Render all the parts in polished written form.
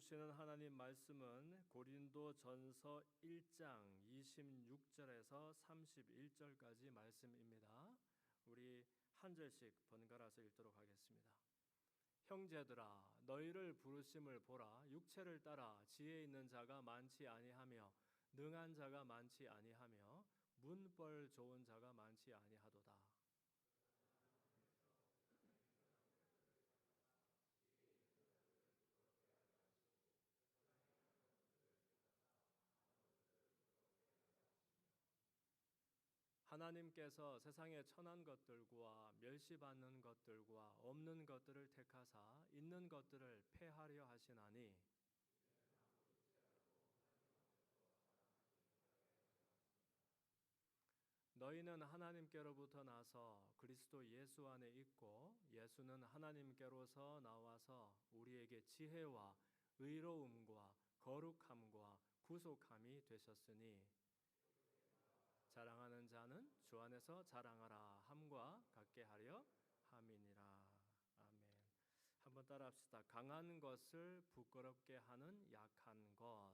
주시는 하나님 말씀은 고린도전서 1장 26절에서 31절까지 말씀입니다. 우리 한 절씩 번갈아서 읽도록 하겠습니다. 형제들아, 너희를 부르심을 보라. 육체를 따라 지혜 있는 자가 많지 아니하며 능한 자가 많지 아니하며 문벌 좋은 자가 많지 아니하도다. 하나님께서 세상의 천한 것들과 멸시받는 것들과 없는 것들을 택하사 있는 것들을 폐하려 하시나니 너희는 하나님께로부터 나서 그리스도 예수 안에 있고 예수는 하나님께로서 나와서 우리에게 지혜와 의로움과 거룩함과 구속함이 되셨으니 자랑하는 자는 주 안에서 자랑하라 함과 같게 하려 함이니라. 아멘. 한번 따라합시다. 강한 것을 부끄럽게 하는 약한 것.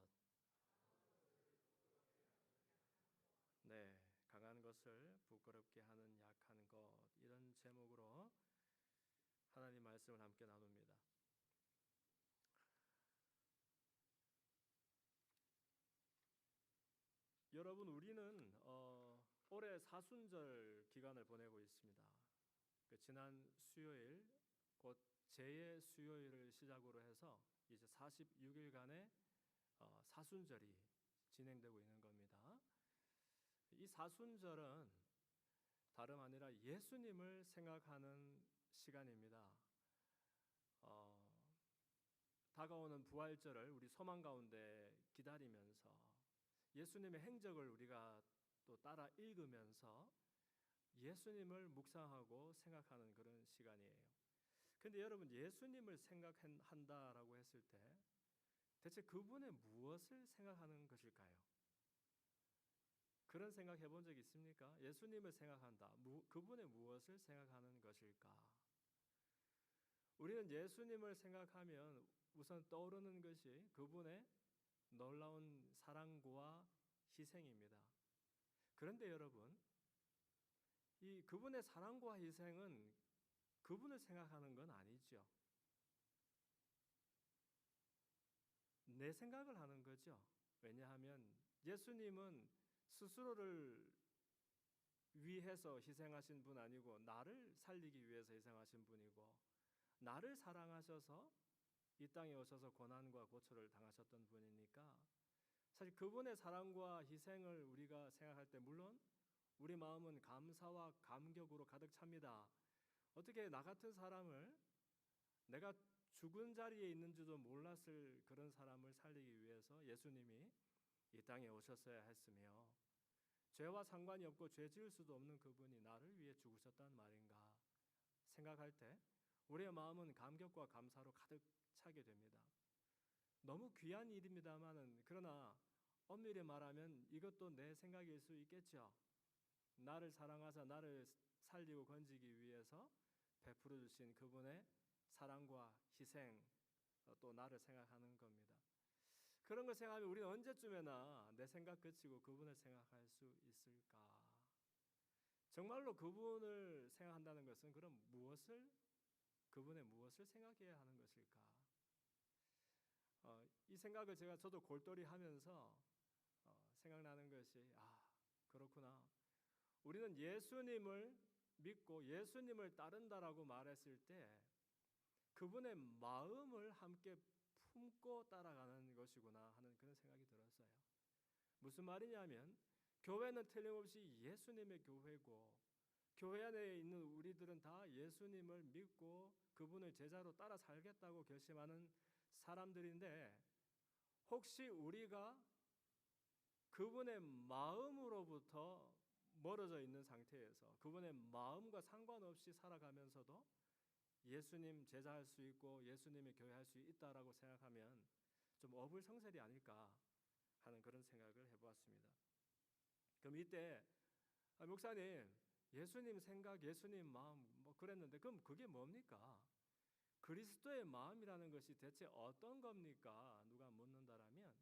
네, 강한 것을 부끄럽게 하는 약한 것. 이런 제목으로 하나님 말씀을 함께 나눕니다. 여러분, 우리는 올해 사순절 기간을 보내고 있습니다. 지난 수요일, 곧 제 수요일을 시작으로 해서 이제 46일간의 사순절이 진행되고 있는 겁니다. 이 사순절은 다름 아니라 예수님을 생각하는 시간입니다. 다가오는 부활절을 우리 소망 가운데 기다리면서 예수님의 행적을 우리가 또 따라 읽으면서 예수님을 묵상하고 생각하는 그런 시간이에요. 근데 여러분, 예수님을 생각한다라고 했을 때 대체 그분의 무엇을 생각하는 것일까요? 그런 생각 해본 적 있습니까? 예수님을 생각한다. 그분의 무엇을 생각하는 것일까? 우리는 예수님을 생각하면 우선 떠오르는 것이 그분의 놀라운 사랑과 희생입니다. 그런데 여러분, 이 그분의 사랑과 희생은 그분을 생각하는 건 아니죠. 내 생각을 하는 거죠. 왜냐하면 예수님은 스스로를 위해서 희생하신 분 아니고 나를 살리기 위해서 희생하신 분이고 나를 사랑하셔서 이 땅에 오셔서 고난과 고초를 당하셨던 분이니까 사실 그분의 사랑과 희생을 우리가 생각할 때 물론 우리 마음은 감사와 감격으로 가득 찹니다. 어떻게 나 같은 사람을, 내가 죽은 자리에 있는 줄도 몰랐을 그런 사람을 살리기 위해서 예수님이 이 땅에 오셨어야 했으며 죄와 상관이 없고 죄 지을 수도 없는 그분이 나를 위해 죽으셨단 말인가 생각할 때 우리의 마음은 감격과 감사로 가득 차게 됩니다. 너무 귀한 일입니다만은 그러나 엄밀히 말하면 이것도 내 생각일 수 있겠죠. 나를 사랑하사 나를 살리고 건지기 위해서 베풀어 주신 그분의 사랑과 희생, 또 나를 생각하는 겁니다. 그런 걸 생각하면 우리는 언제쯤에나 내 생각 그치고 그분을 생각할 수 있을까? 정말로 그분을 생각한다는 것은 그럼 그분의 무엇을 생각해야 하는 것일까? 이 생각을 저도 골똘히 하면서 생각나는 것이 그렇구나. 우리는 예수님을 믿고 예수님을 따른다라고 말했을 때 그분의 마음을 함께 품고 따라가는 것이구나 하는 그런 생각이 들었어요. 무슨 말이냐면 교회는 틀림없이 예수님의 교회고 교회 안에 있는 우리들은 다 예수님을 믿고 그분을 제자로 따라 살겠다고 결심하는 사람들인데 혹시 우리가 그분의 마음으로부터 멀어져 있는 상태에서 그분의 마음과 상관없이 살아가면서도 예수님 제자할 수 있고 예수님의 교회 할 수 있다라고 생각하면 좀 어불성설이 아닐까 하는 그런 생각을 해보았습니다. 그럼 이때 목사님 예수님 생각, 예수님 마음 그랬는데 그럼 그게 뭡니까? 그리스도의 마음이라는 것이 대체 어떤 겁니까? 누가 묻는다라면,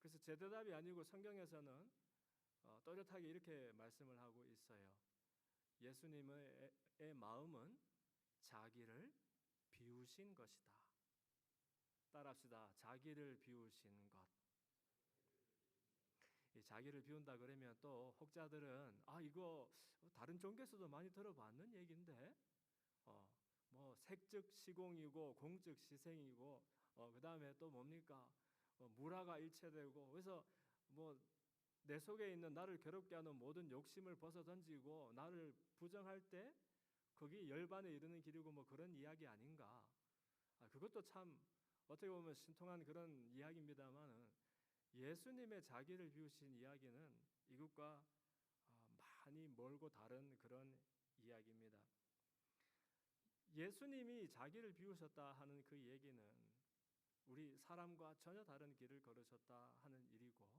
그래서 제 대답이 아니고 성경에서는 또렷하게 이렇게 말씀을 하고 있어요. 예수님의 마음은 자기를 비우신 것이다. 따라합시다. 자기를 비우신 것. 이 자기를 비운다 그러면 또 혹자들은 이거 다른 종교에서도 많이 들어봤는 얘기인데 뭐 색즉 시공이고 공즉 시생이고 그 다음에 또 뭡니까 무라가 일체되고, 그래서 뭐 내 속에 있는 나를 괴롭게 하는 모든 욕심을 벗어 던지고 나를 부정할 때 거기 열반에 이르는 길이고 뭐 그런 이야기 아닌가. 그것도 참 어떻게 보면 신통한 그런 이야기입니다만은, 예수님의 자기를 비우신 이야기는 이것과 많이 멀고 다른 그런 이야기입니다. 예수님이 자기를 비우셨다 하는 그 얘기는 우리 사람과 전혀 다른 길을 걸으셨다 하는 일이고,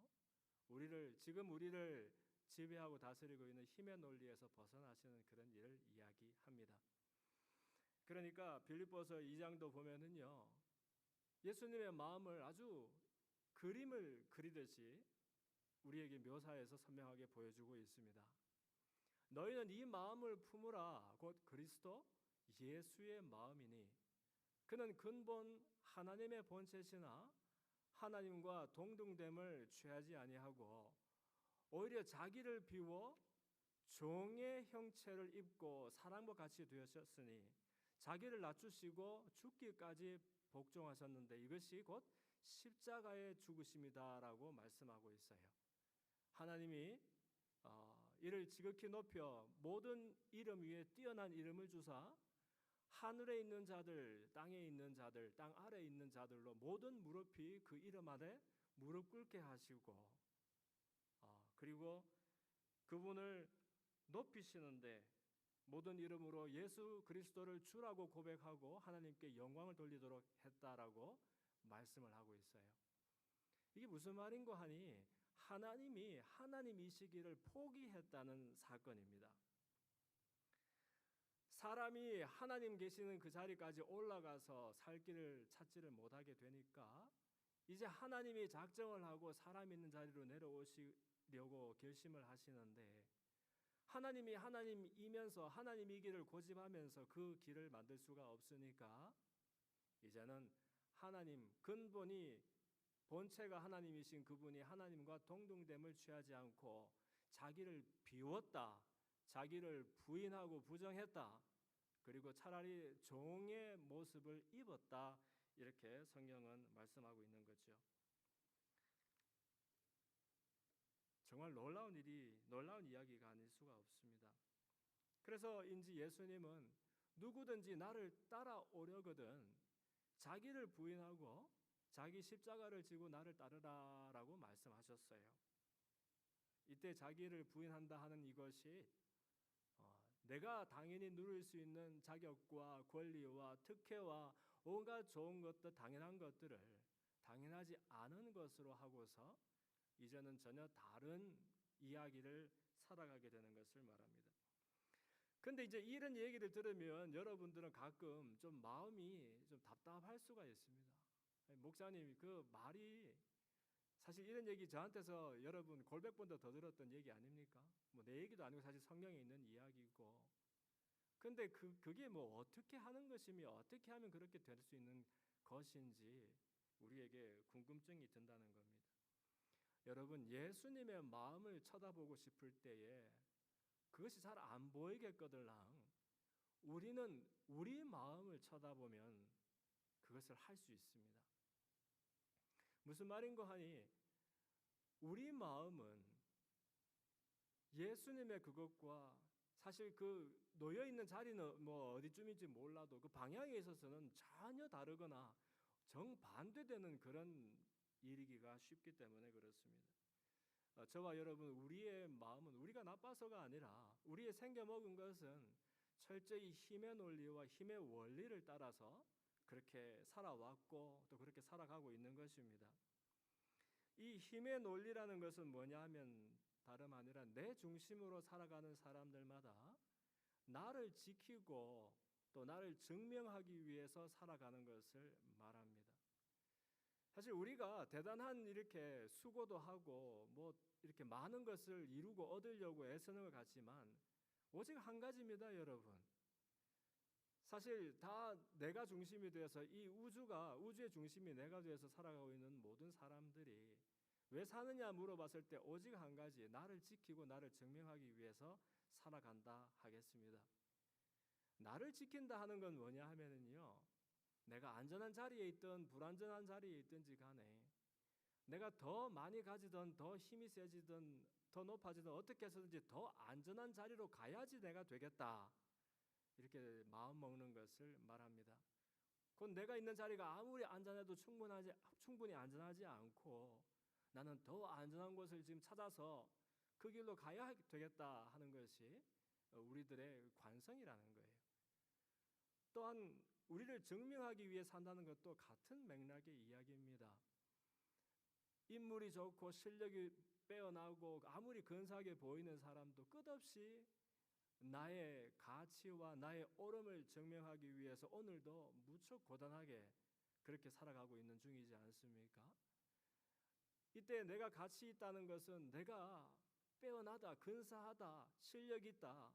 지금 우리를 지배하고 다스리고 있는 힘의 논리에서 벗어나시는 그런 일을 이야기합니다. 그러니까 빌립보서 2장도 보면은요, 예수님의 마음을 아주 그림을 그리듯이 우리에게 묘사해서 선명하게 보여주고 있습니다. 너희는 이 마음을 품으라. 곧 그리스도 예수의 마음이니 그는 근본 하나님의 본체시나 하나님과 동등됨을 취하지 아니하고 오히려 자기를 비워 종의 형체를 입고 사람과 같이 되셨으니 자기를 낮추시고 죽기까지 복종하셨는데 이것이 곧 십자가의 죽으심이다라고 말씀하고 있어요. 하나님이 이를 지극히 높여 모든 이름 위에 뛰어난 이름을 주사 하늘에 있는 자들, 땅에 있는 자들, 땅 아래에 있는 자들로 모든 무릎이 그 이름 아래 무릎 꿇게 하시고, 그리고 그분을 높이시는데 모든 이름으로 예수 그리스도를 주라고 고백하고 하나님께 영광을 돌리도록 했다라고 말씀을 하고 있어요. 이게 무슨 말인고 하니 하나님이 하나님이시기를 포기했다는 사건입니다. 사람이 하나님 계시는 그 자리까지 올라가서 살 길을 찾지를 못하게 되니까 이제 하나님이 작정을 하고 사람 있는 자리로 내려오시려고 결심을 하시는데, 하나님이 하나님이면서 하나님이기를 고집하면서 그 길을 만들 수가 없으니까 이제는 하나님 근본이 본체가 하나님이신 그분이 하나님과 동등됨을 취하지 않고 자기를 비웠다, 자기를 부인하고 부정했다, 그리고 차라리 종의 모습을 입었다, 이렇게 성경은 말씀하고 있는 거죠. 정말 놀라운 이야기가 아닐 수가 없습니다. 그래서인지 예수님은 누구든지 나를 따라오려거든 자기를 부인하고 자기 십자가를 지고 나를 따르라라고 말씀하셨어요. 이때 자기를 부인한다 하는 이것이 내가 당연히 누릴 수 있는 자격과 권리와 특혜와 온갖 좋은 것들, 당연한 것들을 당연하지 않은 것으로 하고서 이제는 전혀 다른 이야기를 살아가게 되는 것을 말합니다. 근데 이제 이런 얘기를 들으면 여러분들은 가끔 좀 마음이 좀 답답할 수가 있습니다. 목사님 그 말이 사실 이런 얘기 저한테서 여러분 골백 번 더 들었던 얘기 아닙니까? 뭐 내 얘기도 아니고 사실 성경에 있는 이야기고. 근데 그게 뭐 어떻게 하는 것이며 어떻게 하면 그렇게 될 수 있는 것인지 우리에게 궁금증이 든다는 겁니다. 여러분 예수님의 마음을 쳐다보고 싶을 때에 그것이 잘 안 보이겠거들랑 우리는 우리 마음을 쳐다보면 그것을 할 수 있습니다. 무슨 말인고 하니 우리 마음은 예수님의 그것과 사실 그 놓여 있는 자리는 뭐 어디쯤인지 몰라도 그 방향에 있어서는 전혀 다르거나 정반대되는 그런 일이기가 쉽기 때문에 그렇습니다. 저와 여러분 우리의 마음은 우리가 나빠서가 아니라 우리의 생겨먹은 것은 철저히 힘의 논리와 힘의 원리를 따라서 그렇게 살아왔고 또 그렇게 살아가고 있는 것입니다. 이 힘의 논리라는 것은 뭐냐 하면 다름 아니라 내 중심으로 살아가는 사람들마다 나를 지키고 또 나를 증명하기 위해서 살아가는 것을 말합니다. 사실 우리가 대단한 이렇게 수고도 하고 뭐 이렇게 많은 것을 이루고 얻으려고 애쓰는 것 같지만 오직 한 가지입니다, 여러분. 사실 다 내가 중심이 되어서 이 우주의 중심이 내가 되어서 살아가고 있는 모든 사람들이 왜 사느냐 물어봤을 때 오직 한 가지, 나를 지키고 나를 증명하기 위해서 살아간다 하겠습니다. 나를 지킨다 하는 건 뭐냐 하면은요, 내가 안전한 자리에 있든 불안전한 자리에 있든지 간에 내가 더 많이 가지든 더 힘이 세지든 더 높아지든 어떻게 해서든지 더 안전한 자리로 가야지 내가 되겠다, 이렇게 마음 먹는 것을 말합니다. 곧 내가 있는 자리가 아무리 안전해도 충분히 안전하지 않고 나는 더 안전한 곳을 지금 찾아서 그 길로 가야 되겠다 하는 것이 우리들의 관성이라는 거예요. 또한 우리를 증명하기 위해 산다는 것도 같은 맥락의 이야기입니다. 인물이 좋고 실력이 빼어나고 아무리 근사하게 보이는 사람도 끝없이 나의 가치와 나의 옳음을 증명하기 위해서 오늘도 무척 고단하게 그렇게 살아가고 있는 중이지 않습니까? 이때 내가 가치 있다는 것은 내가 빼어나다, 근사하다, 실력 있다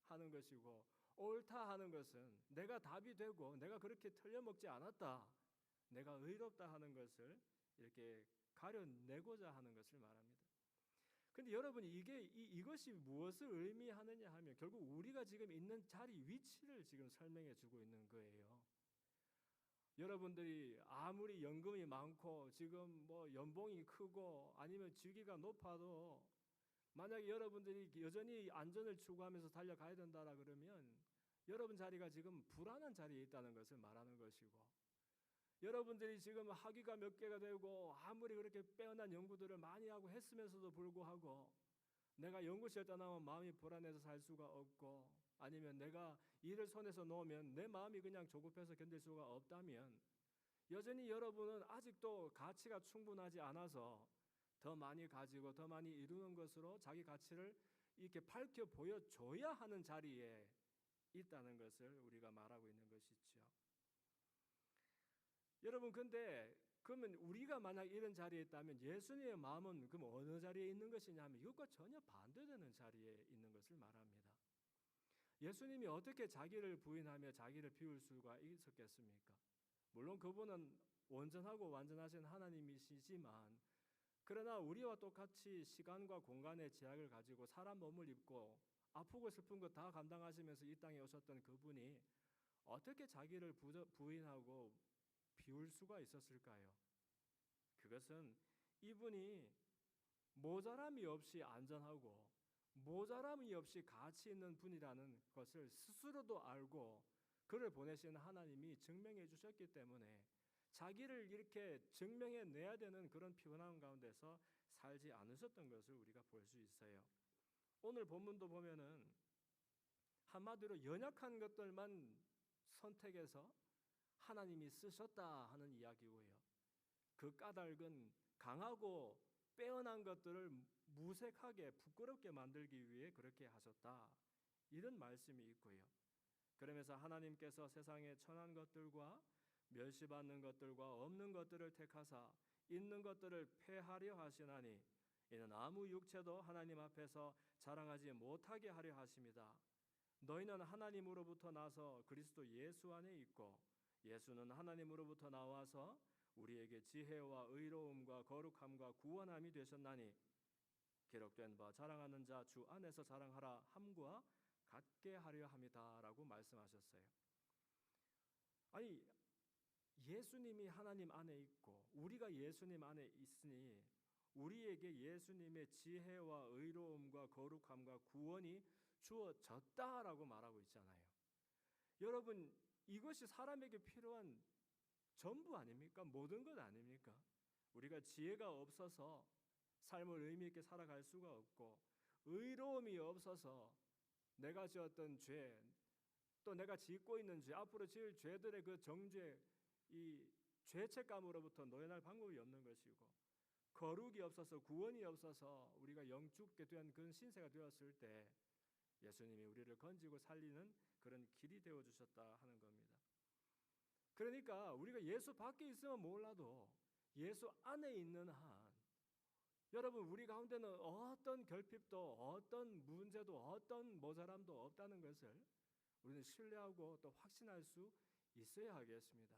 하는 것이고, 옳다 하는 것은 내가 답이 되고 내가 그렇게 틀려먹지 않았다, 내가 의롭다 하는 것을 이렇게 가려내고자 하는 것을 말합니다. 근데 여러분, 이것이 무엇을 의미하느냐 하면 결국 우리가 지금 있는 자리, 위치를 지금 설명해 주고 있는 거예요. 여러분들이 아무리 연금이 많고 지금 뭐 연봉이 크고 아니면 직위가 높아도 만약에 여러분들이 여전히 안전을 추구하면서 달려가야 된다라 그러면 여러분 자리가 지금 불안한 자리에 있다는 것을 말하는 것이고, 여러분들이 지금 학위가 몇 개가 되고 아무리 그렇게 빼어난 연구들을 많이 하고 했으면서도 불구하고 내가 연구실 떠나면 마음이 불안해서 살 수가 없고, 아니면 내가 일을 손에서 놓으면 내 마음이 그냥 조급해서 견딜 수가 없다면 여전히 여러분은 아직도 가치가 충분하지 않아서 더 많이 가지고 더 많이 이루는 것으로 자기 가치를 이렇게 밝혀 보여줘야 하는 자리에 있다는 것을 우리가 말하고 있는 것이죠. 여러분, 근데 그러면 우리가 만약 이런 자리에 있다면 예수님의 마음은 그럼 어느 자리에 있는 것이냐 하면 이것과 전혀 반대되는 자리에 있는 것을 말합니다. 예수님이 어떻게 자기를 부인하며 자기를 비울 수가 있었겠습니까? 물론 그분은 온전하고 완전하신 하나님이시지만, 그러나 우리와 똑같이 시간과 공간의 제약을 가지고 사람 몸을 입고 아프고 슬픈 것 다 감당하시면서 이 땅에 오셨던 그분이 어떻게 자기를 부인하고 비울 수가 있었을까요? 그것은 이분이 모자람이 없이 안전하고 모자람이 없이 가치 있는 분이라는 것을 스스로도 알고 그를 보내신 하나님이 증명해 주셨기 때문에 자기를 이렇게 증명해 내야 되는 그런 피곤함 가운데서 살지 않으셨던 것을 우리가 볼 수 있어요. 오늘 본문도 보면은 한마디로 연약한 것들만 선택해서 하나님이 쓰셨다 하는 이야기고요. 그 까닭은 강하고 빼어난 것들을 무색하게 부끄럽게 만들기 위해 그렇게 하셨다, 이런 말씀이 있고요. 그러면서 하나님께서 세상에 천한 것들과 멸시받는 것들과 없는 것들을 택하사 있는 것들을 폐하려 하시나니 이는 아무 육체도 하나님 앞에서 자랑하지 못하게 하려 하심이다. 너희는 하나님으로부터 나서 그리스도 예수 안에 있고 예수는 하나님으로부터 나와서 우리에게 지혜와 의로움과 거룩함과 구원함이 되셨나니 기록된 바 자랑하는 자 주 안에서 자랑하라 함과 같게 하려 함이다라고 말씀하셨어요. 아니, 예수님이 하나님 안에 있고 우리가 예수님 안에 있으니 우리에게 예수님의 지혜와 의로움과 거룩함과 구원이 주어졌다라고 말하고 있잖아요. 여러분, 이것이 사람에게 필요한 전부 아닙니까? 모든 것 아닙니까? 우리가 지혜가 없어서 삶을 의미 있게 살아갈 수가 없고, 의로움이 없어서 내가 지었던 죄, 또 내가 짓고 있는 죄, 앞으로 지을 죄들의 그 정죄, 이 죄책감으로부터 노연할 방법이 없는 것이고, 거룩이 없어서 구원이 없어서 우리가 영죽게 된 그런 신세가 되었을 때 예수님이 우리를 건지고 살리는 그런 길이 되어 주셨다 하는 겁니다. 그러니까 우리가 예수 밖에 있으면 몰라도 예수 안에 있는 한 여러분 우리 가운데는 어떤 결핍도 어떤 문제도 어떤 모자람도 없다는 것을 우리는 신뢰하고 또 확신할 수 있어야 하겠습니다.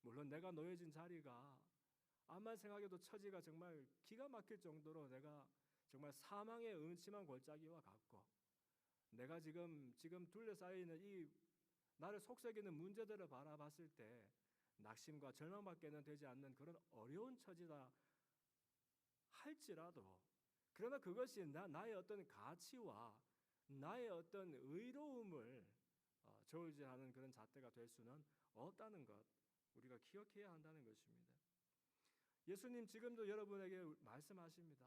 물론 내가 놓여진 자리가 암만 생각해도 처지가 정말 기가 막힐 정도로 내가 정말 사망의 음침한 골짜기와 같고 내가 지금 둘러싸여 있는 이 나를 속삭이는 문제들을 바라봤을 때 낙심과 절망밖에는 되지 않는 그런 어려운 처지다 할지라도 그러나 그것이 나의 어떤 가치와 나의 어떤 의로움을 저울질하는 그런 잣대가 될 수는 없다는 것 우리가 기억해야 한다는 것입니다. 예수님 지금도 여러분에게 말씀하십니다.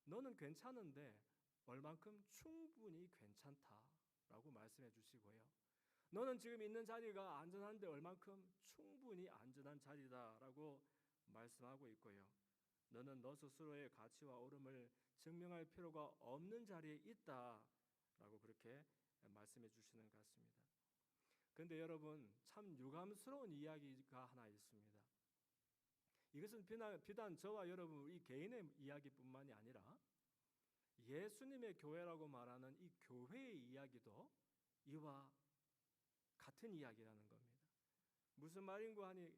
너는 괜찮은데 얼만큼 충분히 괜찮다라고 말씀해 주시고요. 너는 지금 있는 자리가 안전한데 얼만큼 충분히 안전한 자리다라고 말씀하고 있고요. 너는 너 스스로의 가치와 옳음을 증명할 필요가 없는 자리에 있다라고 그렇게 말씀해 주시는 것 같습니다. 그런데 여러분 참 유감스러운 이야기가 하나 있습니다. 이것은 비단 저와 여러분 이 개인의 이야기뿐만이 아니라 예수님의 교회라고 말하는 이 교회의 이야기도 이와 같은 이야기라는 겁니다. 무슨 말인고 하니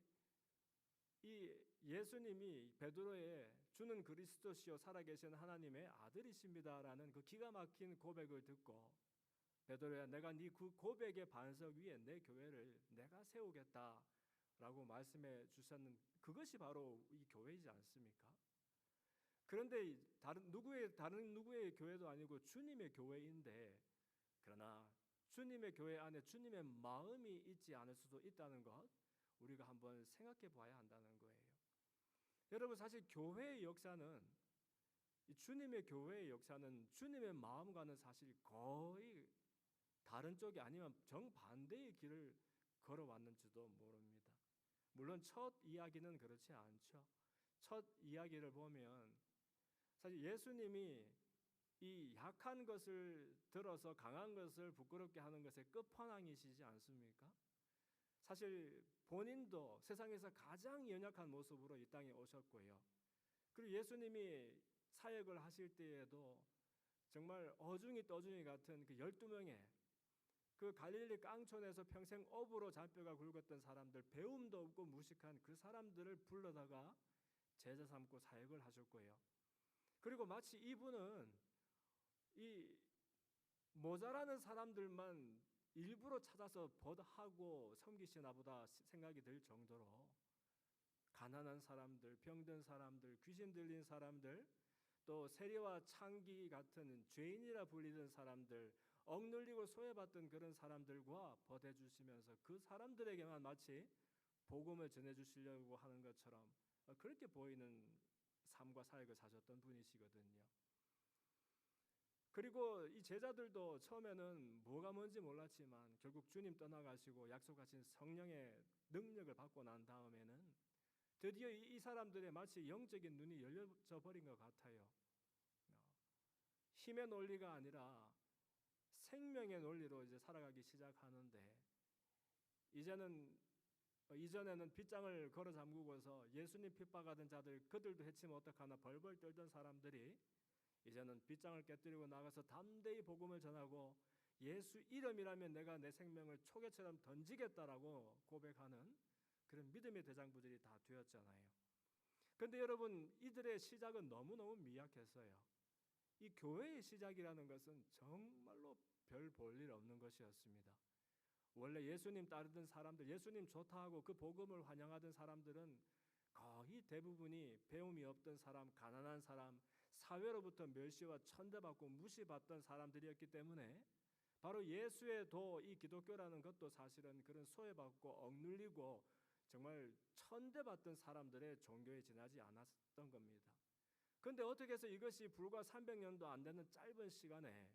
이 예수님이 베드로의 주는 그리스도시요 살아계신 하나님의 아들이십니다라는 그 기가 막힌 고백을 듣고 베드로야 내가 네 그 고백의 반석 위에 내 교회를 내가 세우겠다라고 말씀해 주셨는 그것이 바로 이 교회이지 않습니까? 그런데 다른 누구의 교회도 아니고 주님의 교회인데 그러나 주님의 교회 안에 주님의 마음이 있지 않을 수도 있다는 것 우리가 한번 생각해 봐야 한다는 거예요. 여러분 사실 교회의 역사는 이 주님의 교회의 역사는 주님의 마음과는 사실 거의 다른 쪽이 아니면 정반대의 길을 걸어왔는지도 모릅니다. 물론 첫 이야기는 그렇지 않죠. 첫 이야기를 보면 사실 예수님이 이 약한 것을 들어서 강한 것을 부끄럽게 하는 것의 끝판왕이시지 않습니까? 사실 본인도 세상에서 가장 연약한 모습으로 이 땅에 오셨고요. 그리고 예수님이 사역을 하실 때에도 정말 어중이 떠중이 같은 그 12명의 그 갈릴리 깡촌에서 평생 업으로 잔뼈가 굵었던 사람들, 배움도 없고 무식한 그 사람들을 불러다가 제자 삼고 사역을 하셨고요. 그리고 마치 이분은 이 모자라는 사람들만 일부러 찾아서 벗하고 섬기시나 보다 생각이 들 정도로 가난한 사람들, 병든 사람들, 귀신 들린 사람들, 또 세리와 창기 같은 죄인이라 불리는 사람들, 억눌리고 소외받던 그런 사람들과 벗해 주시면서 그 사람들에게만 마치 복음을 전해 주시려고 하는 것처럼 그렇게 보이는 삶과 사역을 사셨던 분이시거든요. 그리고 이 제자들도 처음에는 뭐가 뭔지 몰랐지만 결국 주님 떠나가시고 약속하신 성령의 능력을 받고 난 다음에는 드디어 이 사람들의 마치 영적인 눈이 열려져 버린 것 같아요. 힘의 논리가 아니라 생명의 논리로 이제 살아가기 시작하는데 이전에는 빗장을 걸어 잠그고서 예수님 핍박하던 자들 그들도 해치면 어떡하나 벌벌 떨던 사람들이 이제는 빗장을 깨뜨리고 나가서 담대히 복음을 전하고 예수 이름이라면 내가 내 생명을 초계처럼 던지겠다라고 고백하는 그런 믿음의 대장부들이 다 되었잖아요. 그런데 여러분 이들의 시작은 너무너무 미약했어요. 이 교회의 시작이라는 것은 정말로 별 볼 일 없는 것이었습니다. 원래 예수님 따르던 사람들, 예수님 좋다 하고 그 복음을 환영하던 사람들은 거의 대부분이 배움이 없던 사람, 가난한 사람, 사회로부터 멸시와 천대받고 무시받던 사람들이었기 때문에 바로 예수의 도 이 기독교라는 것도 사실은 그런 소외받고 억눌리고 정말 천대받던 사람들의 종교에 지나지 않았던 겁니다. 그런데 어떻게 해서 이것이 불과 300년도 안 되는 짧은 시간에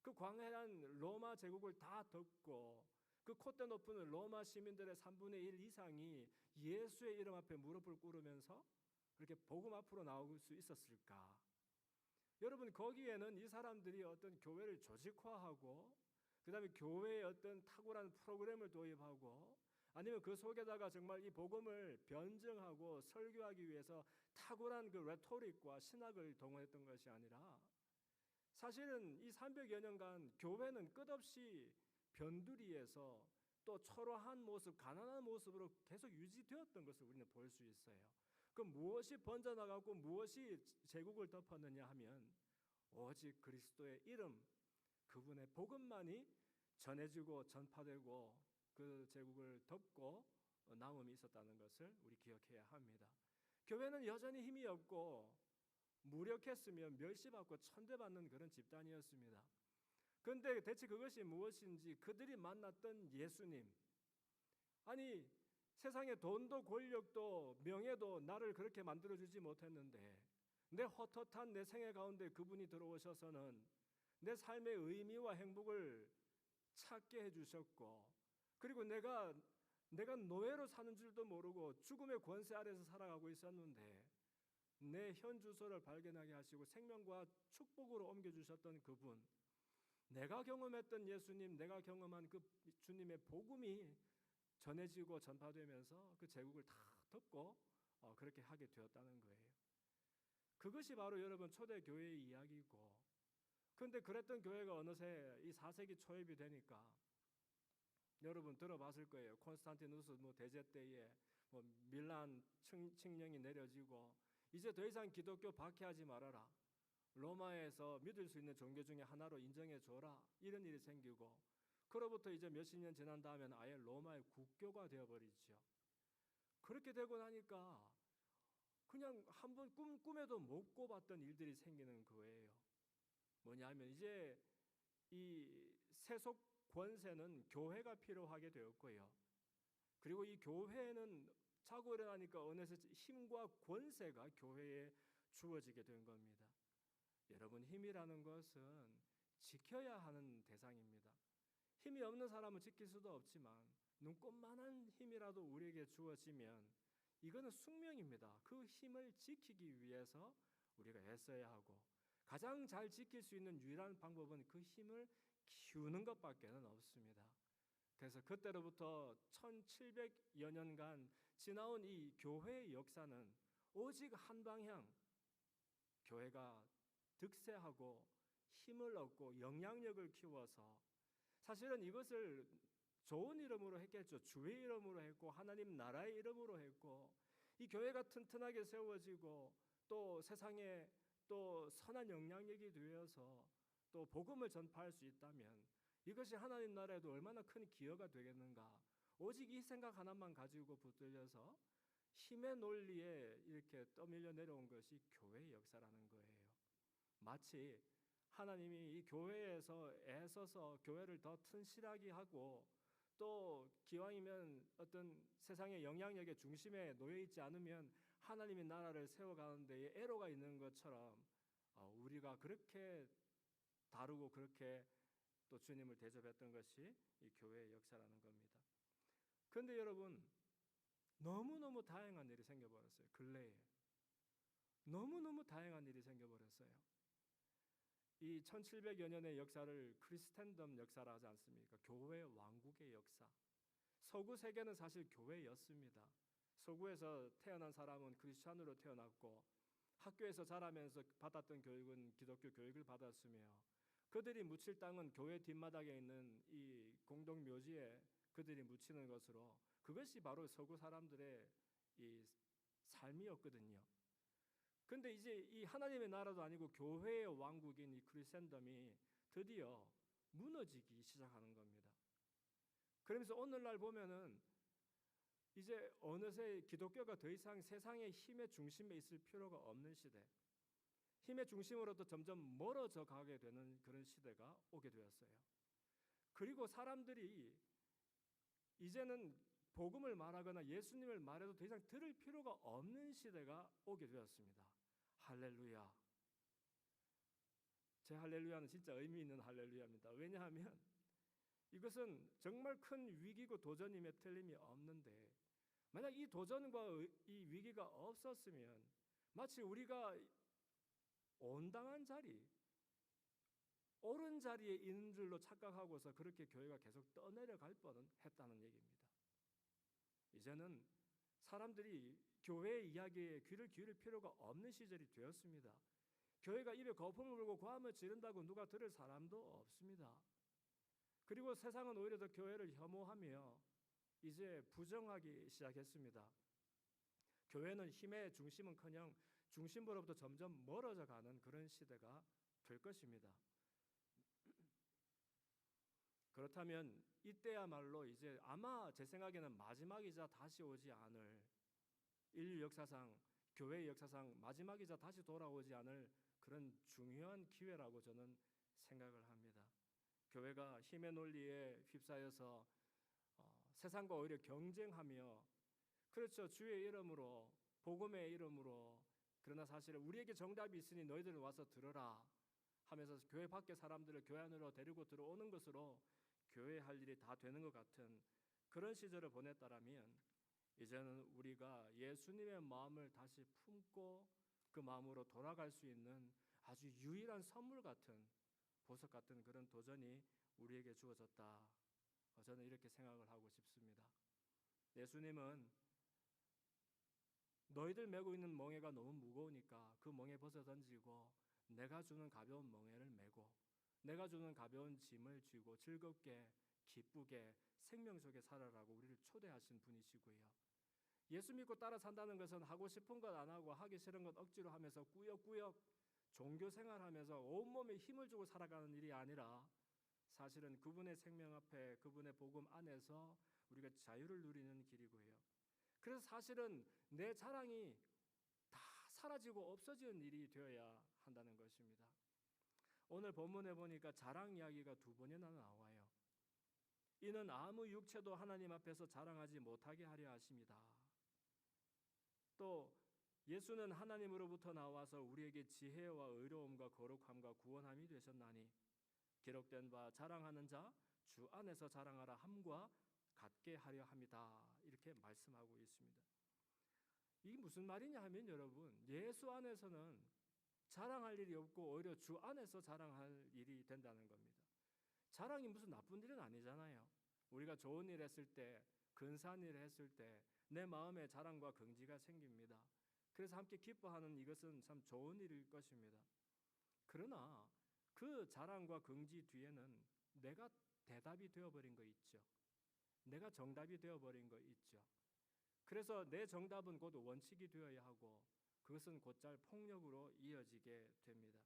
그 광활한 로마 제국을 다 덮고 그 콧대 높은 로마 시민들의 3분의 1 이상이 예수의 이름 앞에 무릎을 꿇으면서 그렇게 복음 앞으로 나올 수 있었을까? 여러분, 거기에는 이 사람들이 어떤 교회를 조직화하고 그다음에 교회의 어떤 탁월한 프로그램을 도입하고 아니면 그 속에다가 정말 이 복음을 변증하고 설교하기 위해서 탁월한 그 레토릭과 신학을 동원했던 것이 아니라, 사실은 이 300여 년간 교회는 끝없이 변두리에서 또 초라한 모습, 가난한 모습으로 계속 유지되었던 것을 우리는 볼 수 있어요. 그 무엇이 번져나가고 무엇이 제국을 덮었느냐 하면 오직 그리스도의 이름, 그분의 복음만이 전해지고 전파되고 그 제국을 덮고 남음이 있었다는 것을 우리 기억해야 합니다. 교회는 여전히 힘이 없고 무력했으며 멸시받고 천대받는 그런 집단이었습니다. 그런데 대체 그것이 무엇인지, 그들이 만났던 예수님, 아니 세상의 돈도 권력도 명예도 나를 그렇게 만들어주지 못했는데 내 헛헛한 내 생애 가운데 그분이 들어오셔서는 내 삶의 의미와 행복을 찾게 해주셨고, 그리고 내가 노예로 사는 줄도 모르고 죽음의 권세 아래서 살아가고 있었는데 내 현 주소를 발견하게 하시고 생명과 축복으로 옮겨주셨던 그분, 내가 경험했던 예수님, 내가 경험한 그 주님의 복음이 전해지고 전파되면서 그 제국을 다 덮고 그렇게 하게 되었다는 거예요. 그것이 바로 여러분 초대교회의 이야기고, 그런데 그랬던 교회가 어느새 이 4세기 초입이 되니까 여러분 들어봤을 거예요. 콘스탄티누스 대제 때에 밀란 칙령이 내려지고 이제 더 이상 기독교 박해하지 말아라, 로마에서 믿을 수 있는 종교 중에 하나로 인정해 줘라, 이런 일이 생기고, 그로부터 이제 몇십 년 지난 다음에는 아예 로마의 국교가 되어버리죠. 그렇게 되고 나니까 그냥 한번 꿈에도 못 꿔봤던 일들이 생기는 거예요. 뭐냐면 이제 이 세속 권세는 교회가 필요하게 되었고요. 그리고 이 교회는 자고 일어나니까 어느새 힘과 권세가 교회에 주어지게 된 겁니다. 여러분, 힘이라는 것은 지켜야 하는 대상입니다. 힘이 없는 사람은 지킬 수도 없지만 눈꼽만한 힘이라도 우리에게 주어지면 이거는 숙명입니다. 그 힘을 지키기 위해서 우리가 애써야 하고, 가장 잘 지킬 수 있는 유일한 방법은 그 힘을 키우는 것밖에는 없습니다. 그래서 그때로부터 1700여 년간 지나온 이 교회의 역사는 오직 한 방향, 교회가 득세하고 힘을 얻고 영향력을 키워서, 사실은 이것을 좋은 이름으로 했겠죠. 주의 이름으로 했고 하나님 나라의 이름으로 했고, 이 교회가 튼튼하게 세워지고 또 세상에 또 선한 영향력이 되어서 또 복음을 전파할 수 있다면 이것이 하나님 나라에도 얼마나 큰 기여가 되겠는가. 오직 이 생각 하나만 가지고 붙들려서 힘의 논리에 이렇게 떠밀려 내려온 것이 교회의 역사라는 거예요. 마치 하나님이 이 교회에서 애써서 교회를 더 튼실하게 하고 또 기왕이면 어떤 세상의 영향력의 중심에 놓여 있지 않으면 하나님의 나라를 세워가는 데에 애로가 있는 것처럼 우리가 그렇게 다루고 그렇게 또 주님을 대접했던 것이 이 교회의 역사라는 겁니다. 그런데 여러분, 너무너무 다양한 일이 생겨버렸어요. 근래에 너무너무 다양한 일이 생겨버렸어요. 이 1700여 년의 역사를 크리스텐덤 역사라 하지 않습니까? 교회 왕국의 역사. 서구 세계는 사실 교회였습니다. 서구에서 태어난 사람은 크리스찬으로 태어났고 학교에서 자라면서 받았던 교육은 기독교 교육을 받았으며, 그들이 묻힐 땅은 교회 뒷마당에 있는 이 공동 묘지에 그들이 묻히는 것으로, 그것이 바로 서구 사람들의 이 삶이었거든요. 근데 이제 이 하나님의 나라도 아니고 교회의 왕국인 이 크리스텐덤이 드디어 무너지기 시작하는 겁니다. 그러면서 오늘날 보면은 이제 어느새 기독교가 더 이상 세상의 힘의 중심에 있을 필요가 없는 시대, 힘의 중심으로부터 점점 멀어져 가게 되는 그런 시대가 오게 되었어요. 그리고 사람들이 이제는 복음을 말하거나 예수님을 말해도 더 이상 들을 필요가 없는 시대가 오게 되었습니다. 할렐루야. 제 할렐루야는 진짜 의미 있는 할렐루야입니다. 왜냐하면 이것은 정말 큰 위기고 도전임에 틀림이 없는데, 만약 이 도전과 이 위기가 없었으면 마치 우리가 온당한 자리, 옳은 자리에 있는 줄로 착각하고서 그렇게 교회가 계속 떠내려갈 뻔은 했다는 얘기입니다. 이제는 사람들이 교회 이야기에 귀를 기울일 필요가 없는 시절이 되었습니다. 교회가 입에 거품을 불고 고함을 지른다고 누가 들을 사람도 없습니다. 그리고 세상은 오히려 더 교회를 혐오하며 이제 부정하기 시작했습니다. 교회는 힘의 중심은커녕 중심부로부터 점점 멀어져 가는 그런 시대가 될 것입니다. 그렇다면 이때야말로 이제 아마 제 생각에는 마지막이자 다시 오지 않을, 인류 역사상, 교회의 역사상 마지막이자 다시 돌아오지 않을 그런 중요한 기회라고 저는 생각을 합니다. 교회가 힘의 논리에 휩싸여서 세상과 오히려 경쟁하며, 그렇죠, 주의 이름으로, 복음의 이름으로, 그러나 사실은 우리에게 정답이 있으니 너희들 와서 들어라 하면서 교회 밖에 사람들을 교회 안으로 데리고 들어오는 것으로 교회 할 일이 다 되는 것 같은 그런 시절을 보냈다라면, 이제는 우리가 예수님의 마음을 다시 품고 그 마음으로 돌아갈 수 있는 아주 유일한 선물 같은, 보석 같은 그런 도전이 우리에게 주어졌다. 저는 이렇게 생각을 하고 싶습니다. 예수님은 너희들 메고 있는 멍에가 너무 무거우니까 그 멍에 벗어 던지고 내가 주는 가벼운 멍에를 메고 내가 주는 가벼운 짐을 쥐고 즐겁게 기쁘게 생명 속에 살아라고 우리를 초대하신 분이시고요. 예수 믿고 따라 산다는 것은 하고 싶은 것 안 하고 하기 싫은 것 억지로 하면서 꾸역꾸역 종교 생활하면서 온몸에 힘을 주고 살아가는 일이 아니라, 사실은 그분의 생명 앞에 그분의 복음 안에서 우리가 자유를 누리는 길이고요. 그래서 사실은 내 자랑이 다 사라지고 없어지는 일이 되어야 한다는 것입니다. 오늘 본문에 보니까 자랑 이야기가 2번이나 나와요. 이는 아무 육체도 하나님 앞에서 자랑하지 못하게 하려 하심이다. 또 예수는 하나님으로부터 나와서 우리에게 지혜와 의로움과 거룩함과 구원함이 되셨나니 기록된 바 자랑하는 자 주 안에서 자랑하라 함과 같게 하려 함이다. 이렇게 말씀하고 있습니다. 이게 무슨 말이냐 하면, 여러분, 예수 안에서는 자랑할 일이 없고 오히려 주 안에서 자랑할 일이 된다는 겁니다. 자랑이 무슨 나쁜 일은 아니잖아요. 우리가 좋은 일 했을 때, 근사한 일 했을 때 내 마음에 자랑과 긍지가 생깁니다. 그래서 함께 기뻐하는 이것은 참 좋은 일일 것입니다. 그러나 그 자랑과 긍지 뒤에는 내가 대답이 되어버린 거 있죠. 내가 정답이 되어버린 거 있죠. 그래서 내 정답은 곧 원칙이 되어야 하고 그것은 곧잘 폭력으로 이어지게 됩니다.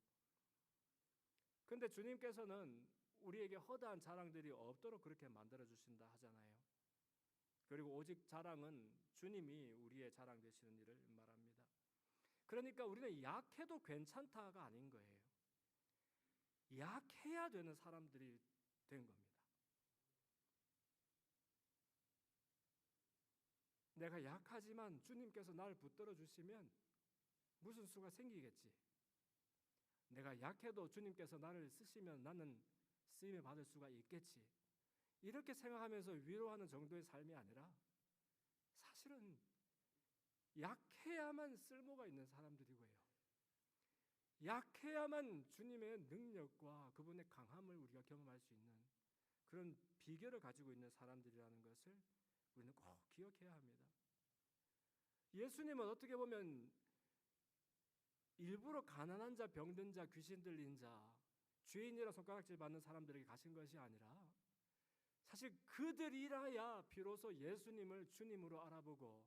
그런데 주님께서는 우리에게 허다한 자랑들이 없도록 그렇게 만들어주신다 하잖아요. 그리고 오직 자랑은 주님이 우리의 자랑 되시는 일을 말합니다. 그러니까 우리는 약해도 괜찮다가 아닌 거예요. 약해야 되는 사람들이 된 겁니다. 내가 약하지만 주님께서 나를 붙들어 주시면 무슨 수가 생기겠지. 내가 약해도 주님께서 나를 쓰시면 나는 쓰임을 받을 수가 있겠지. 이렇게 생각하면서 위로하는 정도의 삶이 아니라, 사실은 약해야만 쓸모가 있는 사람들이고요. 약해야만 주님의 능력과 그분의 강함을 우리가 경험할 수 있는 그런 비결을 가지고 있는 사람들이라는 것을 우리는 꼭 기억해야 합니다. 예수님은 어떻게 보면 일부러 가난한 자, 병든 자, 귀신 들린 자, 죄인이라 손가락질 받는 사람들에게 가신 것이 아니라, 사실 그들이라야 비로소 예수님을 주님으로 알아보고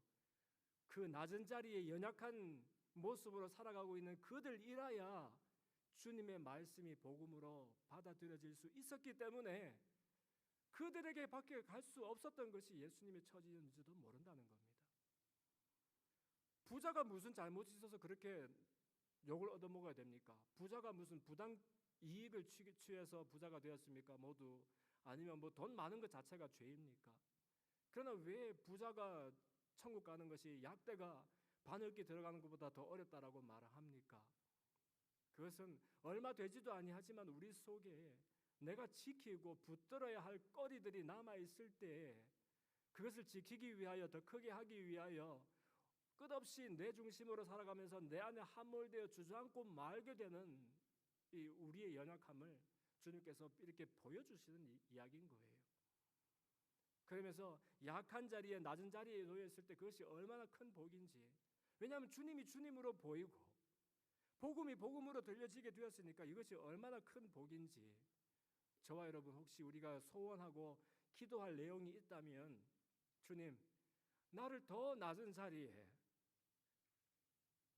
그 낮은 자리에 연약한 모습으로 살아가고 있는 그들이라야 주님의 말씀이 복음으로 받아들여질 수 있었기 때문에 그들에게 밖에 갈 수 없었던 것이 예수님의 처지인지도 모른다는 겁니다. 부자가 무슨 잘못이 있어서 그렇게 욕을 얻어먹어야 됩니까? 부자가 무슨 부당 이익을 취해서 부자가 되었습니까? 모두. 아니면 뭐 돈 많은 것 자체가 죄입니까? 그러나 왜 부자가 천국 가는 것이 약대가 바늘기 들어가는 것보다 더 어렵다라고 말합니까? 그것은 얼마 되지도 아니하지만 우리 속에 내가 지키고 붙들어야 할 거리들이 남아있을 때 그것을 지키기 위하여 더 크게 하기 위하여 끝없이 내 중심으로 살아가면서 내 안에 함몰되어 주저앉고 말게 되는 이 우리의 연약함을 주님께서 이렇게 보여주시는 이야기인 거예요. 그러면서 약한 자리에, 낮은 자리에 놓여 있을 때 그것이 얼마나 큰 복인지, 왜냐하면 주님이 주님으로 보이고 복음이 복음으로 들려지게 되었으니까 이것이 얼마나 큰 복인지, 저와 여러분 혹시 우리가 소원하고 기도할 내용이 있다면, 주님, 나를 더 낮은 자리에,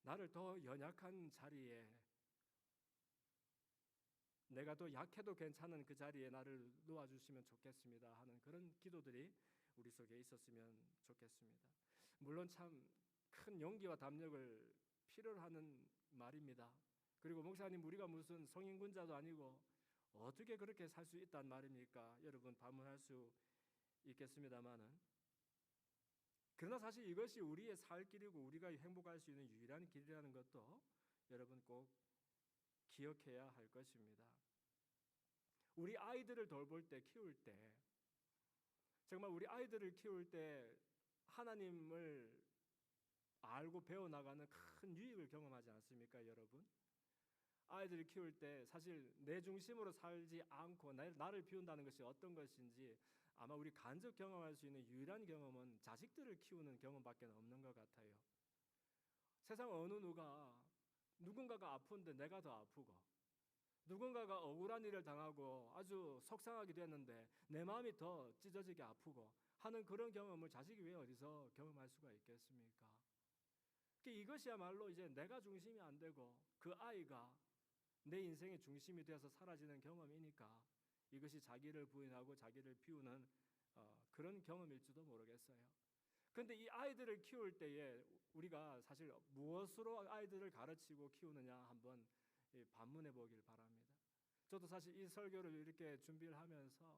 나를 더 연약한 자리에, 내가 더 약해도 괜찮은 그 자리에 나를 놓아주시면 좋겠습니다 하는 그런 기도들이 우리 속에 있었으면 좋겠습니다. 물론 참 큰 용기와 담력을 필요로 하는 말입니다. 그리고 목사님, 우리가 무슨 성인군자도 아니고 어떻게 그렇게 살 수 있단 말입니까? 여러분 반문할 수 있겠습니다만은, 그러나 사실 이것이 우리의 살 길이고 우리가 행복할 수 있는 유일한 길이라는 것도 여러분 꼭 기억해야 할 것입니다. 우리 아이들을 돌볼 때, 키울 때, 정말 우리 아이들을 키울 때 하나님을 알고 배워나가는 큰 유익을 경험하지 않습니까, 여러분? 아이들을 키울 때 사실 내 중심으로 살지 않고 나를 비운다는 것이 어떤 것인지 아마 우리 간접 경험할 수 있는 유일한 경험은 자식들을 키우는 경험밖에 없는 것 같아요. 세상 어느 누군가가 아픈데 내가 더 아프고, 누군가가 억울한 일을 당하고 아주 속상하게 됐는데 내 마음이 더 찢어지게 아프고 하는 그런 경험을 자식이 왜 어디서 경험할 수가 있겠습니까? 이것이야말로 이제 내가 중심이 안 되고 그 아이가 내 인생의 중심이 되어서 사라지는 경험이니까 이것이 자기를 부인하고 자기를 비우는 그런 경험일지도 모르겠어요. 그런데 이 아이들을 키울 때에 우리가 사실 무엇으로 아이들을 가르치고 키우느냐 한번 반문해 보길 바랍니다. 저도 사실 이 설교를 이렇게 준비를 하면서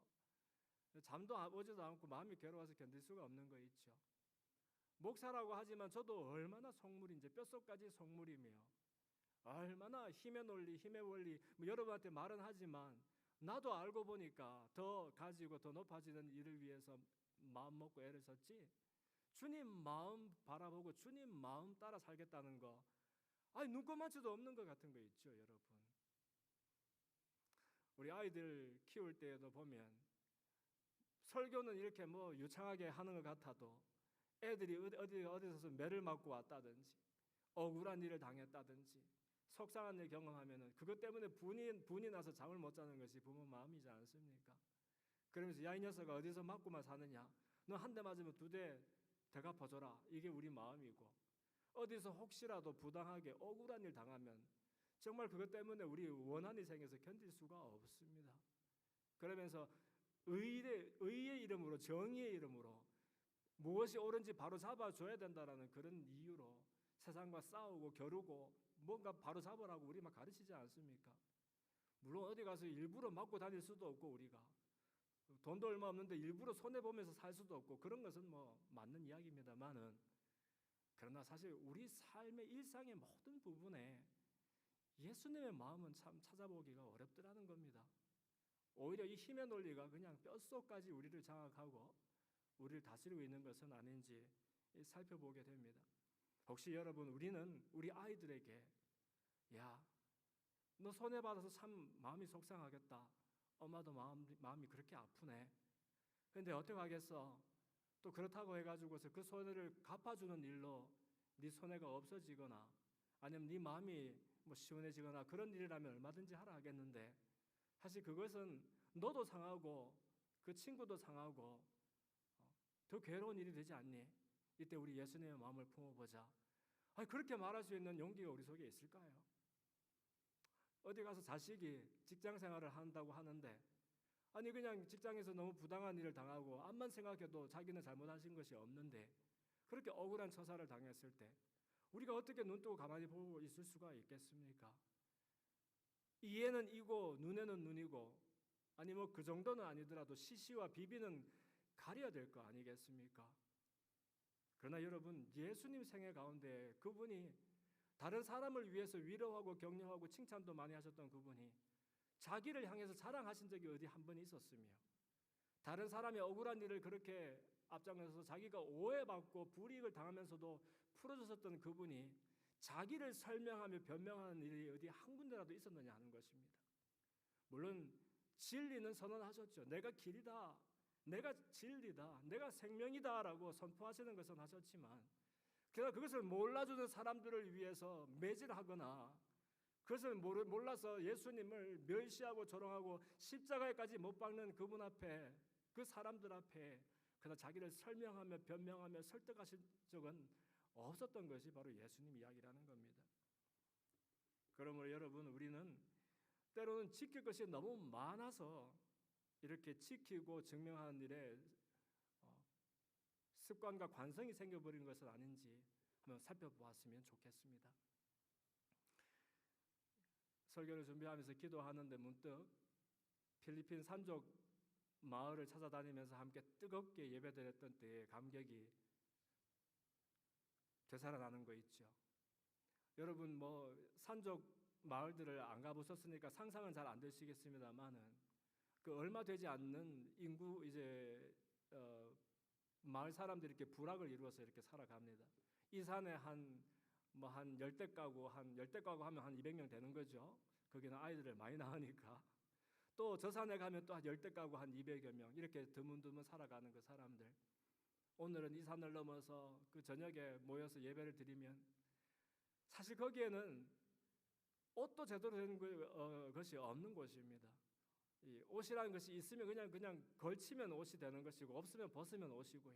잠도 오지도 않고 마음이 괴로워서 견딜 수가 없는 거 있죠. 목사라고 하지만 저도 얼마나 속물인지, 뼛속까지 속물이며 얼마나 힘의 논리, 힘의 원리 여러분한테 말은 하지만 나도 알고 보니까 더 가지고 더 높아지는 일을 위해서 마음 먹고 애를 썼지, 주님 마음 바라보고 주님 마음 따라 살겠다는 거 눈꼽만치도 없는 것 같은 거 있죠, 여러분. 우리 아이들 키울 때에도 보면 설교는 이렇게 유창하게 하는 것 같아도 애들이 어디서 매를 맞고 왔다든지 억울한 일을 당했다든지 속상한 일 경험하면은 그것 때문에 분이 나서 잠을 못 자는 것이 부모 마음이지 않습니까? 그러면서 야, 이 녀석아 어디서 맞고만 사느냐, 너 한 대 맞으면 2대 더 갚아줘라, 이게 우리 마음이고, 어디서 혹시라도 부당하게 억울한 일 당하면 정말 그것 때문에 우리 원한이 생겨서 견딜 수가 없습니다. 그러면서 의의 이름으로, 정의의 이름으로 무엇이 옳은지 바로 잡아줘야 된다라는 그런 이유로 세상과 싸우고 겨루고 뭔가 바로 잡으라고 우리 막 가르치지 않습니까? 물론 어디 가서 일부러 맞고 다닐 수도 없고, 우리가 돈도 얼마 없는데 일부러 손해보면서 살 수도 없고, 그런 것은 맞는 이야기입니다만은, 그러나 사실 우리 삶의 일상의 모든 부분에 예수님의 마음은 참 찾아보기가 어렵더라는 겁니다. 오히려 이 힘의 논리가 그냥 뼛속까지 우리를 장악하고 우리를 다스리고 있는 것은 아닌지 살펴보게 됩니다. 혹시 여러분, 우리는 우리 아이들에게 야, 너 손해받아서 참 마음이 속상하겠다, 엄마도 마음이 그렇게 아프네, 근데 어떻게 하겠어, 또 그렇다고 해가지고서 그 손해를 갚아주는 일로 네 손해가 없어지거나 아니면 네 마음이 시원해지거나 그런 일이라면 얼마든지 하라 하겠는데, 사실 그것은 너도 상하고 그 친구도 상하고 더 괴로운 일이 되지 않니? 이때 우리 예수님의 마음을 품어보자. 그렇게 말할 수 있는 용기가 우리 속에 있을까요? 어디 가서 자식이 직장 생활을 한다고 하는데 그냥 직장에서 너무 부당한 일을 당하고 암만 생각해도 자기는 잘못하신 것이 없는데 그렇게 억울한 처사를 당했을 때 우리가 어떻게 눈 뜨고 가만히 보고 있을 수가 있겠습니까? 이에는 이고 눈에는 눈이고, 그 정도는 아니더라도 시시와 비비는 가려야 될 거 아니겠습니까? 그러나 여러분, 예수님 생애 가운데 그분이 다른 사람을 위해서 위로하고 격려하고 칭찬도 많이 하셨던 그분이 자기를 향해서 자랑하신 적이 어디 한 번 있었으며, 다른 사람의 억울한 일을 그렇게 앞장서서 자기가 오해받고 불이익을 당하면서도 풀어주셨던 그분이 자기를 설명하며 변명하는 일이 어디 한 군데라도 있었느냐 하는 것입니다. 물론 진리는 선언하셨죠. 내가 길이다, 내가 진리다, 내가 생명이다라고 선포하시는 것은 하셨지만, 그러나 그것을 몰라주는 사람들을 위해서 매질하거나 그것을 몰라서 예수님을 멸시하고 조롱하고 십자가에까지 못 박는 그분 앞에, 그 사람들 앞에 그러나 자기를 설명하며 변명하며 설득하신 적은 없었던 것이 바로 예수님 이야기라는 겁니다. 그러므로 여러분, 우리는 때로는 지킬 것이 너무 많아서 이렇게 지키고 증명하는 일에 습관과 관성이 생겨버리는 것은 아닌지 한번 살펴보았으면 좋겠습니다. 설교를 준비하면서 기도하는데 문득 필리핀 산족 마을을 찾아다니면서 함께 뜨겁게 예배드렸던 때의 감격이 되살아나는 거 있죠. 여러분 뭐 산족 마을들을 안 가보셨으니까 상상은 잘 안 되시겠습니다만은 그 얼마 되지 않는 인구 이제 마을 사람들이 이렇게 부락을 이루어서 이렇게 살아갑니다. 이 산에 한 열대 가구 하면 한 200명 되는 거죠. 거기는 아이들을 많이 낳으니까. 또 저 산에 가면 또 한 열대 가구 한 200여 명 이렇게 드문드문 살아가는 그 사람들. 오늘은 이 산을 넘어서 그 저녁에 모여서 예배를 드리면 사실 거기에는 옷도 제대로 된 것이 없는 곳입니다. 이 옷이라는 것이 있으면 그냥 걸치면 옷이 되는 것이고 없으면 벗으면 옷이고요.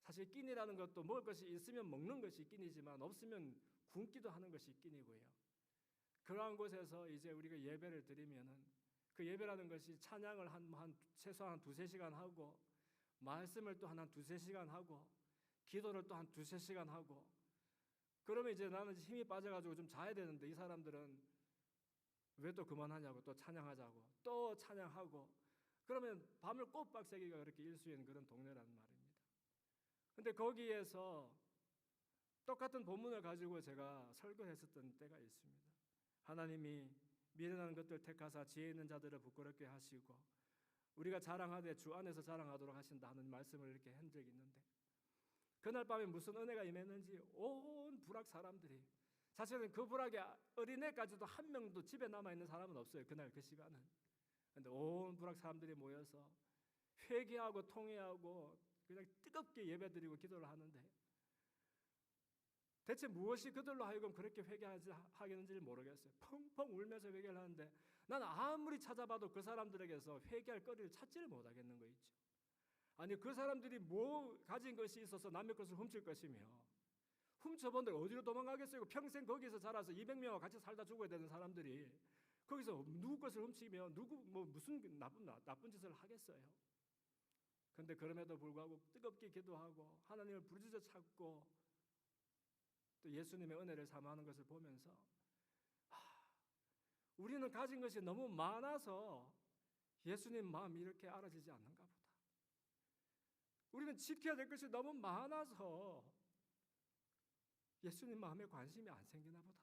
사실 끼니라는 것도 먹을 것이 있으면 먹는 것이 끼니지만 없으면 굶기도 하는 것이 끼니고요. 그러한 곳에서 이제 우리가 예배를 드리면은 그 예배라는 것이 찬양을 최소한 2-3시간 하고 말씀을 또 한 2-3시간 하고 기도를 또 한 2-3시간 하고 그러면 이제 나는 힘이 빠져가지고 좀 자야 되는데 이 사람들은 왜 또 그만하냐고 또 찬양하자고 또 찬양하고 그러면 밤을 꼬박새기가 그렇게 일수인 그런 동네라는 말입니다. 근데 거기에서 똑같은 본문을 가지고 제가 설교했었던 때가 있습니다. 하나님이 미련한 것들 택하사 지혜 있는 자들을 부끄럽게 하시고 우리가 자랑하되 주 안에서 자랑하도록 하신다 하는 말씀을 이렇게 한 적이 있는데 그날 밤에 무슨 은혜가 임했는지 온 부락 사람들이 사실은 그 부락에 어린애까지도 한 명도 집에 남아있는 사람은 없어요. 그날 그 시간은. 그런데 온 부락 사람들이 모여서 회개하고 통회하고 그냥 뜨겁게 예배드리고 기도를 하는데 대체 무엇이 그들로 하여금 그렇게 회개하겠는지 모르겠어요. 펑펑 울면서 회개를 하는데 난 아무리 찾아봐도 그 사람들에게서 회개할 거리를 찾지를 못하겠는 거 있죠. 아니 그 사람들이 뭐 가진 것이 있어서 남의 것을 훔칠 것이며 훔쳐본들 어디로 도망가겠어요. 평생 거기서 자라서 200명과 같이 살다 죽어야 되는 사람들이 거기서 누구 것을 훔치며 누구 무슨 나쁜 짓을 하겠어요. 그런데 그럼에도 불구하고 뜨겁게 기도하고 하나님을 부르짖어 찾고 또 예수님의 은혜를 사모하는 것을 보면서 우리는 가진 것이 너무 많아서 예수님 마음이 이렇게 알아지지 않는가 보다. 우리는 지켜야 될 것이 너무 많아서 예수님 마음에 관심이 안 생기나 보다.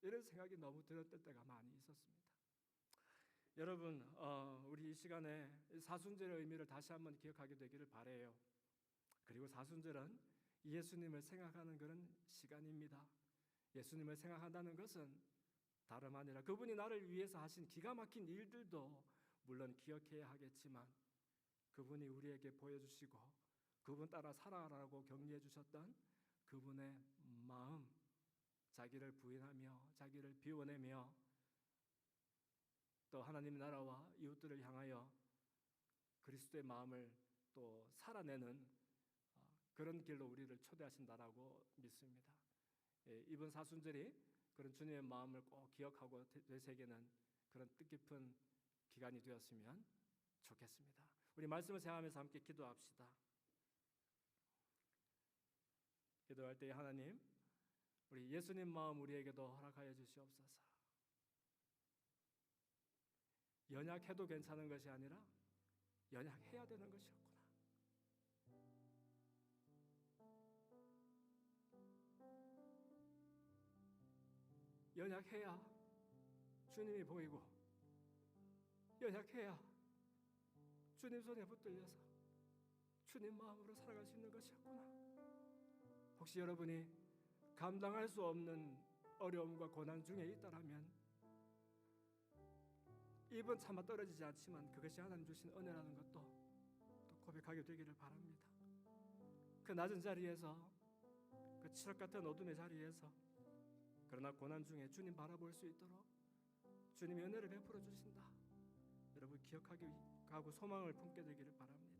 이런 생각이 너무 들었던 때가 많이 있었습니다. 여러분, 우리 이 시간에 사순절의 의미를 다시 한번 기억하게 되기를 바라요. 그리고 사순절은 예수님을 생각하는 그런 시간입니다. 예수님을 생각한다는 것은 다름 아니라 그분이 나를 위해서 하신 기가 막힌 일들도 물론 기억해야 하겠지만 그분이 우리에게 보여주시고 그분 따라 살아가라고 격려해 주셨던 그분의 마음, 자기를 부인하며 자기를 비워내며 또 하나님 나라와 이웃들을 향하여 그리스도의 마음을 또 살아내는 그런 길로 우리를 초대하신다라고 믿습니다. 이번 사순절이 그런 주님의 마음을 꼭 기억하고 되새기는 그런 뜻깊은 기간이 되었으면 좋겠습니다. 우리 말씀을 생각하면서 함께 기도합시다. 기도할 때 하나님, 우리 예수님 마음 우리에게도 허락하여 주시옵소서. 연약해도 괜찮은 것이 아니라 연약해야 되는 것이었구나. 연약해야 주님이 보이고 연약해야 주님 손에 붙들려서 주님 마음으로 살아갈 수 있는 것이었구나. 혹시 여러분이 감당할 수 없는 어려움과 고난 중에 있다라면 입은 차마 떨어지지 않지만 그것이 하나님 주신 은혜라는 것도 또 고백하게 되기를 바랍니다. 그 낮은 자리에서, 그 칠흑 같은 어둠의 자리에서, 그러나 고난 중에 주님 바라볼 수 있도록 주님이 은혜를 베풀어 주신다. 여러분 기억하고 소망을 품게 되기를 바랍니다.